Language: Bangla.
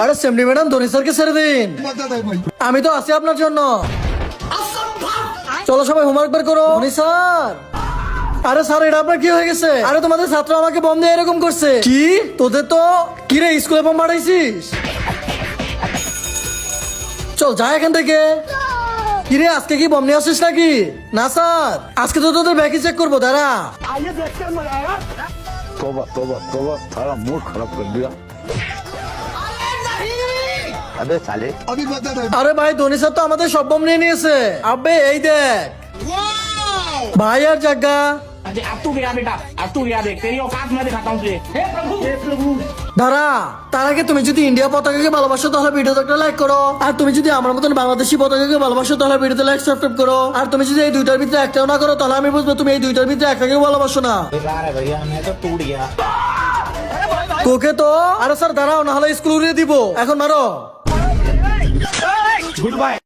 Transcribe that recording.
আরে সেমডি ম্যাডাম ধনী স্যারকে ছেড়ে দিন, আমি তো আছি আপনার জন্য। চলো সবাই হোমওয়ার্ক বের করো। ধনী স্যার, আরে স্যার এটা আপনার কি হয়ে গেছে? আরে তোমাদের ছাত্র আমাকে বম দিয়ে এরকম করছে। কি তোদের তো কি রে, স্কুলে বম বাড়াইছিস? চল যা এখান থেকে। কিরে আজকে কি বম নিয়ে আসিস নাকি? না স্যার, আজকে তো তোদের ব্যাগই চেক করবো, দাঁড়া। तोबा तोबा तोबा सारा मूड खराब कर दिया। अबे साले আরে ভাই ধনী স্যার তো আমাদের সব বম নিয়ে নিয়েছে। আবে এই দেখ ভাই, আর জায়গা अब तू गया बेटा, अब तू गया देख, तेरी औकात मैं दिखाता हूँ तुझे। हे प्रभु দাঁড়া। তার আগে তুমি যদি ইন্ডিয়া পতাকাকে ভালোবাসো তাহলে ভিডিওতে একটা লাইক করো, আর তুমি যদি আমার মতন বাংলাদেশি পতাকাকে ভালোবাসো তাহলে ভিডিওতে লাইক সাবস্ক্রাইব করো, আর তুমি যদি এই দুইটার ভিতরে একটাও না করো তাহলে আমি বুঝবো তুমি এই দুইটার ভিতরে একটাকে ভালোবাসো না। बेकार है भैया, मैं तो टूट गया। তোকে তো আরে স্যার দাঁড়াও, না হলে স্কুল উড়িয়ে দিব। এখন মারো। झूठ भाई।